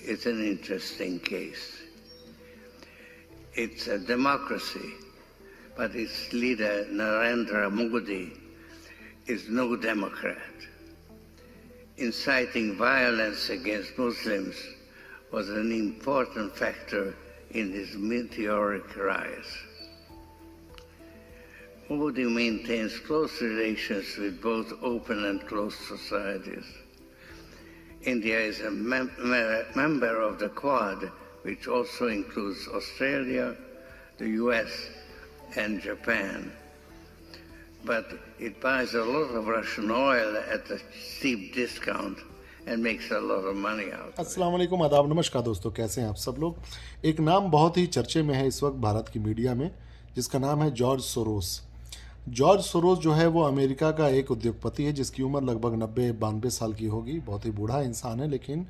is an interesting case. It's a democracy, but its leader, Narendra Modi, is no Democrat. Inciting violence against Muslims was an important factor in his meteoric rise. Modi maintains close relations with both open and closed societies. India is a member of the Quad, which also includes Australia, the US, and Japan. But it buys a lot of Russian oil at a steep discount and makes a lot of money out of it. अस्सलाम वालेकुम, आदाब, नमस्कार दोस्तों, कैसे हैं आप सब लोग। एक नाम बहुत ही चर्चे में है इस वक्त भारत की मीडिया में, जिसका नाम है जॉर्ज सोरोस। जॉर्ज सोरोस जो है वो अमेरिका का एक उद्योगपति है जिसकी उम्र लगभग 90-92 साल की होगी। बहुत ही बूढ़ा इंसान है, लेकिन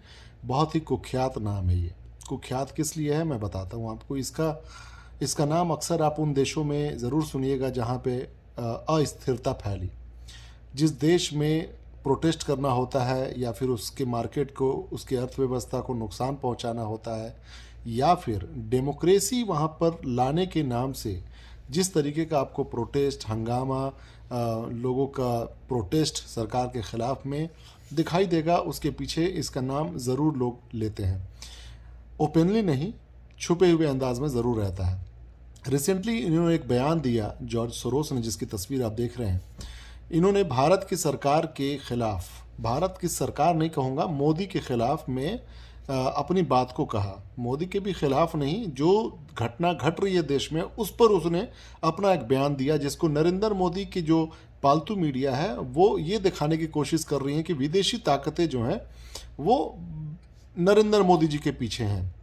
बहुत ही कुख्यात नाम है ये। कुख्यात किस लिए है मैं बताता हूँ आपको। इसका नाम अक्सर आप उन देशों में ज़रूर सुनिएगा जहाँ पे अस्थिरता फैली। जिस देश में प्रोटेस्ट करना होता है या फिर उसके मार्केट को, उसकी अर्थव्यवस्था को नुकसान पहुंचाना होता है, या फिर डेमोक्रेसी वहां पर लाने के नाम से जिस तरीके का आपको प्रोटेस्ट, हंगामा, लोगों का प्रोटेस्ट सरकार के ख़िलाफ़ में दिखाई देगा, उसके पीछे इसका नाम ज़रूर लोग लेते हैं। ओपनली नहीं, छुपे हुए अंदाज में ज़रूर रहता है। रिसेंटली इन्होंने एक बयान दिया, जॉर्ज सोरोस ने, जिसकी तस्वीर आप देख रहे हैं। इन्होंने भारत की सरकार के ख़िलाफ़, भारत की सरकार नहीं कहूँगा, मोदी के ख़िलाफ़ में अपनी बात को कहा। मोदी के भी ख़िलाफ़ नहीं, जो घटना घट रही है देश में उस पर उसने अपना एक बयान दिया, जिसको नरेंद्र मोदी की जो पालतू मीडिया है वो ये दिखाने की कोशिश कर रही हैं कि विदेशी ताकतें जो हैं वो नरेंद्र मोदी जी के पीछे हैं।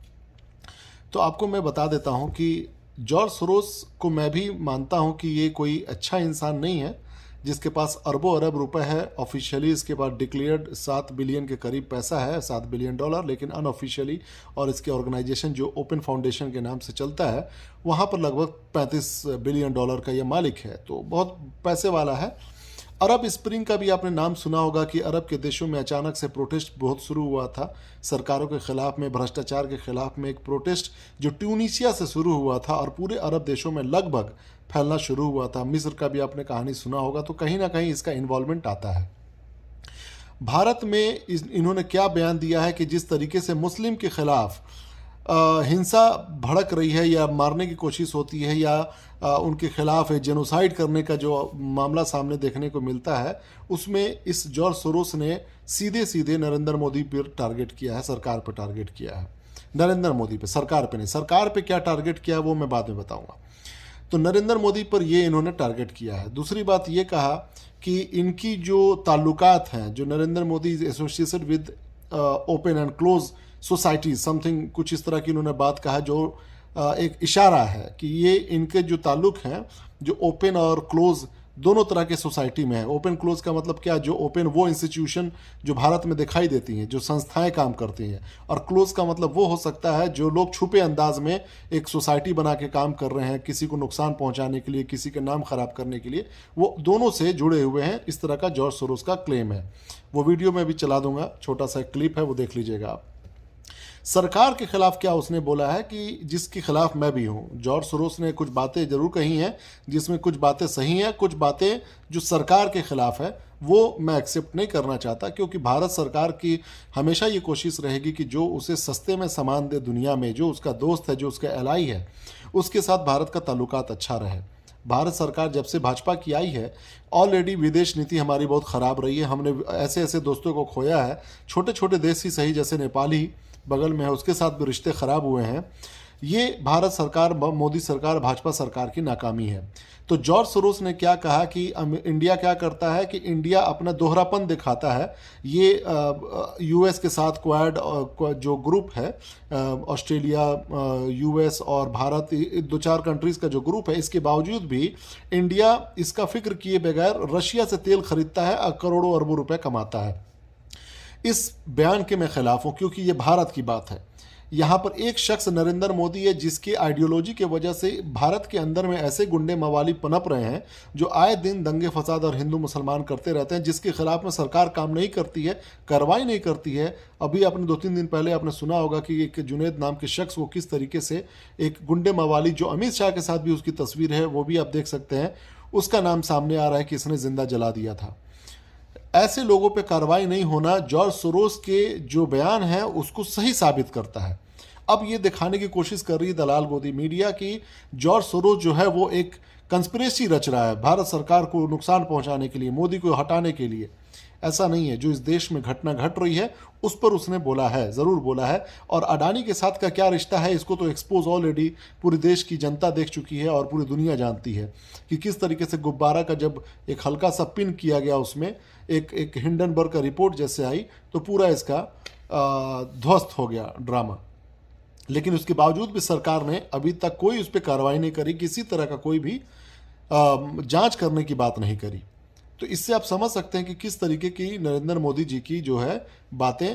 तो आपको मैं बता देता हूं कि जॉर्ज सोरोस को मैं भी मानता हूं कि ये कोई अच्छा इंसान नहीं है, जिसके पास अरबों अरब रुपए है। ऑफिशियली इसके पास डिक्लेयर्ड 7 बिलियन के करीब पैसा है, $7 बिलियन, लेकिन अनऑफिशियली और इसके ऑर्गेनाइजेशन जो ओपन फाउंडेशन के नाम से चलता है वहाँ पर लगभग $35 बिलियन का ये मालिक है। तो बहुत पैसे वाला है। अरब स्प्रिंग का भी आपने नाम सुना होगा कि अरब के देशों में अचानक से प्रोटेस्ट बहुत शुरू हुआ था सरकारों के ख़िलाफ़ में, भ्रष्टाचार के ख़िलाफ़ में। एक प्रोटेस्ट जो ट्यूनीशिया से शुरू हुआ था और पूरे अरब देशों में लगभग फैलना शुरू हुआ था। मिस्र का भी आपने कहानी सुना होगा। तो कहीं ना कहीं इसका इन्वॉल्वमेंट आता है। भारत में इन्होंने क्या बयान दिया है कि जिस तरीके से मुस्लिम के ख़िलाफ़ हिंसा भड़क रही है या मारने की कोशिश होती है या उनके खिलाफ जेनोसाइड करने का जो मामला सामने देखने को मिलता है, उसमें इस जॉर्ज सोरोस ने सीधे सीधे नरेंद्र मोदी पर टारगेट किया है, सरकार पर टारगेट किया है। नरेंद्र मोदी पे, सरकार पे नहीं। सरकार पे क्या टारगेट किया है वो मैं बाद में बताऊंगा। तो नरेंद्र मोदी पर ये इन्होंने टारगेट किया है। दूसरी बात ये कहा कि इनकी जो ताल्लुकात हैं, जो Narendra Modi is associated with open and close society, something कुछ इस तरह की इन्होंने बात कहा, जो एक इशारा है कि ये इनके जो ताल्लुक हैं जो ओपन और क्लोज दोनों तरह के सोसाइटी में है। ओपन क्लोज का मतलब क्या? जो ओपन वो इंस्टीट्यूशन जो भारत में दिखाई देती हैं, जो संस्थाएं काम करती हैं, और क्लोज का मतलब वो हो सकता है जो लोग छुपे अंदाज में एक सोसाइटी बना के काम कर रहे हैं, किसी को नुकसान पहुंचाने के लिए, किसी का नाम खराब करने के लिए, वो दोनों से जुड़े हुए हैं। इस तरह का जॉर्ज सोरोस का क्लेम है। वो वीडियो में भी चला दूंगा, छोटा सा क्लिप है, वो देख लीजिएगा आप। सरकार के खिलाफ क्या उसने बोला है कि जिसके खिलाफ मैं भी हूं। जॉर्ज सोरोस ने कुछ बातें जरूर कही हैं जिसमें कुछ बातें सही हैं, कुछ बातें जो सरकार के खिलाफ है वो मैं एक्सेप्ट नहीं करना चाहता, क्योंकि भारत सरकार की हमेशा ये कोशिश रहेगी कि जो उसे सस्ते में सामान दे दुनिया में, जो उसका दोस्त है, जो उसका एलाई है, उसके साथ भारत का ताल्लुकात अच्छा रहे। भारत सरकार जब से भाजपा की आई है, ऑलरेडी विदेश नीति हमारी बहुत ख़राब रही है। हमने ऐसे ऐसे दोस्तों को खोया है, छोटे छोटे देश ही सही, जैसे नेपाल ही बगल में है, उसके साथ भी रिश्ते ख़राब हुए हैं। ये भारत सरकार, मोदी सरकार, भाजपा सरकार की नाकामी है। तो जॉर्ज सोरोस ने क्या कहा कि इंडिया क्या करता है कि इंडिया अपना दोहरापन दिखाता है। ये यूएस के साथ क्वाड जो ग्रुप है, ऑस्ट्रेलिया, यूएस और भारत, 2-4 कंट्रीज़ का जो ग्रुप है, इसके बावजूद भी इंडिया इसका फिक्र किए बगैर रशिया से तेल खरीदता है और करोड़ों अरबों रुपए कमाता है। इस बयान के मैं खिलाफ हूँ, क्योंकि ये भारत की बात है। यहाँ पर एक शख्स नरेंद्र मोदी है जिसकी आइडियोलॉजी के वजह से भारत के अंदर में ऐसे गुंडे मवाली पनप रहे हैं जो आए दिन दंगे फसाद और हिंदू मुसलमान करते रहते हैं, जिसके खिलाफ में सरकार काम नहीं करती है, कार्रवाई नहीं करती है। अभी आपने 2-3 दिन पहले आपने सुना होगा कि एक जुनैद नाम के शख्स को किस तरीके से एक गुंडे मवाली, जो अमित शाह के साथ भी उसकी तस्वीर है वो भी आप देख सकते हैं, उसका नाम सामने आ रहा है कि इसने जिंदा जला दिया था। ऐसे लोगों पे कार्रवाई नहीं होना जॉर्ज सोरोस के जो बयान है उसको सही साबित करता है। अब ये दिखाने की कोशिश कर रही है दलाल गोदी मीडिया की जॉर्ज सोरोस जो है वो एक कंस्पिरेसी रच रहा है भारत सरकार को नुकसान पहुंचाने के लिए, मोदी को हटाने के लिए। ऐसा नहीं है। जो इस देश में घटना घट रही है उस पर उसने बोला है, ज़रूर बोला है। और अडानी के साथ का क्या रिश्ता है इसको तो एक्सपोज ऑलरेडी पूरे देश की जनता देख चुकी है और पूरी दुनिया जानती है कि किस तरीके से गुब्बारा का जब एक हल्का सा पिन किया गया उसमें एक हिंडनबर्ग का रिपोर्ट जैसे आई तो पूरा इसका ध्वस्त हो गया ड्रामा। लेकिन उसके बावजूद भी सरकार ने अभी तक कोई उस पर कार्रवाई नहीं करी, किसी तरह का कोई भी जांच करने की बात नहीं करी। तो इससे आप समझ सकते हैं कि किस तरीके की नरेंद्र मोदी जी की जो है बातें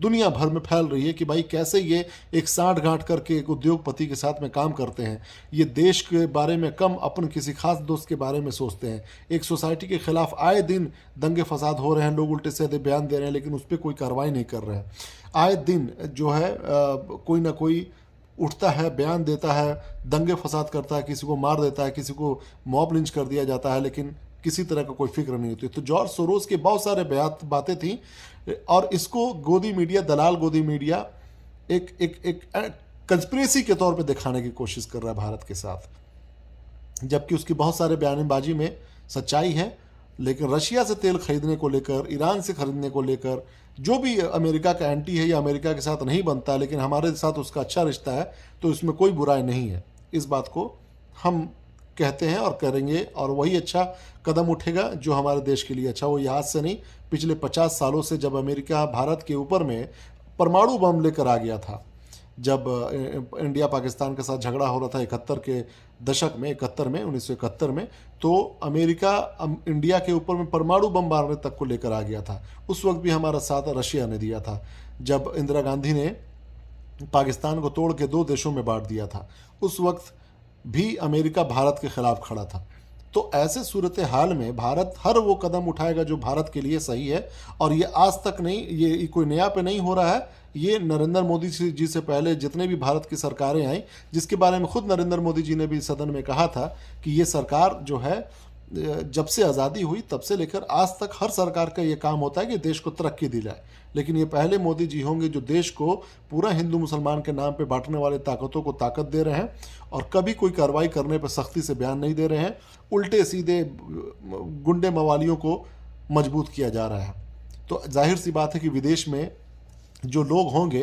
दुनिया भर में फैल रही है कि भाई कैसे ये एक साठ गांठ करके एक उद्योगपति के साथ में काम करते हैं, ये देश के बारे में कम अपन किसी खास दोस्त के बारे में सोचते हैं। एक सोसाइटी के खिलाफ आए दिन दंगे फसाद हो रहे हैं, लोग उल्टे सीधे बयान दे रहे हैं लेकिन उस पर कोई कार्रवाई नहीं कर रहे हैं। आए दिन जो है कोई ना कोई उठता है, बयान देता है, दंगे फसाद करता है, किसी को मार देता है, किसी को मॉब लिंच कर दिया जाता है, लेकिन किसी तरह का कोई फिक्र नहीं होती। तो जॉर्ज सोरोस के बहुत सारे बातें थी और इसको गोदी मीडिया, दलाल गोदी मीडिया एक कंस्पिरेसी के तौर पे दिखाने की कोशिश कर रहा है भारत के साथ, जबकि उसकी बहुत सारे बयानबाजी में सच्चाई है। लेकिन रशिया से तेल खरीदने को लेकर, ईरान से खरीदने को लेकर, जो भी अमेरिका का एंटी है या अमेरिका के साथ नहीं बनता लेकिन हमारे साथ उसका अच्छा रिश्ता है, तो इसमें कोई बुराई नहीं है। इस बात को हम कहते हैं और करेंगे और वही अच्छा कदम उठेगा जो हमारे देश के लिए अच्छा। वो आज से नहीं, पिछले 50 सालों से जब अमेरिका भारत के ऊपर में परमाणु बम लेकर आ गया था, जब इंडिया पाकिस्तान के साथ झगड़ा हो रहा था 71 के दशक में, 1971 में, तो अमेरिका इंडिया के ऊपर में परमाणु बम मारने तक को लेकर आ गया था। उस वक्त भी हमारा साथ रशिया ने दिया था, जब इंदिरा गांधी ने पाकिस्तान को तोड़ के 2 देशों में बांट दिया था, उस वक्त भी अमेरिका भारत के खिलाफ खड़ा था। तो ऐसे सूरत हाल में भारत हर वो कदम उठाएगा जो भारत के लिए सही है। और ये आज तक नहीं, ये कोई नया पे नहीं हो रहा है, ये नरेंद्र मोदी जी से पहले जितने भी भारत की सरकारें आई, जिसके बारे में खुद नरेंद्र मोदी जी ने भी सदन में कहा था कि ये सरकार जो है जब से आज़ादी हुई तब से लेकर आज तक हर सरकार का ये काम होता है कि देश को तरक्की दिलाए। लेकिन ये पहले मोदी जी होंगे जो देश को पूरा हिंदू मुसलमान के नाम पे बांटने वाले ताकतों को ताकत दे रहे हैं और कभी कोई कार्रवाई करने पर सख्ती से बयान नहीं दे रहे हैं, उल्टे सीधे गुंडे मवालियों को मजबूत किया जा रहा है। तो जाहिर सी बात है कि विदेश में जो लोग होंगे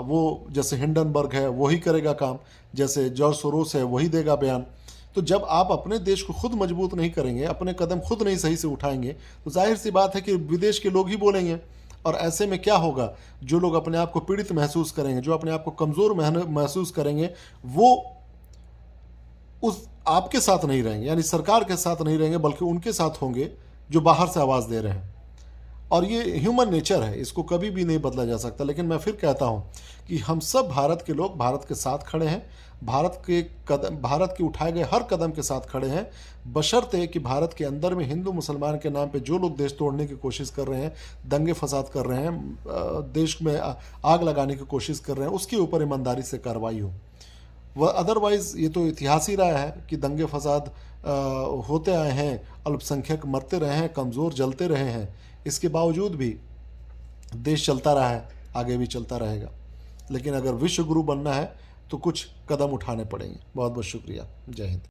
वो जैसे हिंडनबर्ग है वही करेगा काम, जैसे जॉर्ज सोरोस है वही देगा बयान। तो जब आप अपने देश को खुद मजबूत नहीं करेंगे, अपने कदम खुद नहीं सही से उठाएंगे, तो जाहिर सी बात है कि विदेश के लोग ही बोलेंगे। और ऐसे में क्या होगा, जो लोग अपने आप को पीड़ित महसूस करेंगे, जो अपने आप को कमज़ोर महसूस करेंगे, वो उस आपके साथ नहीं रहेंगे, यानी सरकार के साथ नहीं रहेंगे, बल्कि उनके साथ होंगे जो बाहर से आवाज़ दे रहे हैं। और ये ह्यूमन नेचर है, इसको कभी भी नहीं बदला जा सकता। लेकिन मैं फिर कहता हूँ कि हम सब भारत के लोग भारत के साथ खड़े हैं, भारत के उठाए गए हर कदम के साथ खड़े हैं, बशर्ते कि भारत के अंदर में हिंदू मुसलमान के नाम पे जो लोग देश तोड़ने की कोशिश कर रहे हैं, दंगे फसाद कर रहे हैं, देश में आग लगाने की कोशिश कर रहे हैं, उसके ऊपर ईमानदारी से कार्रवाई हो। वह अदरवाइज़ ये तो इतिहास ही रहा है कि दंगे फसाद होते आए हैं, अल्पसंख्यक मरते रहे हैं, कमज़ोर जलते रहे हैं, इसके बावजूद भी देश चलता रहा है, आगे भी चलता रहेगा। लेकिन अगर विश्व गुरु बनना है तो कुछ कदम उठाने पड़ेंगे। बहुत बहुत शुक्रिया। जय हिंद।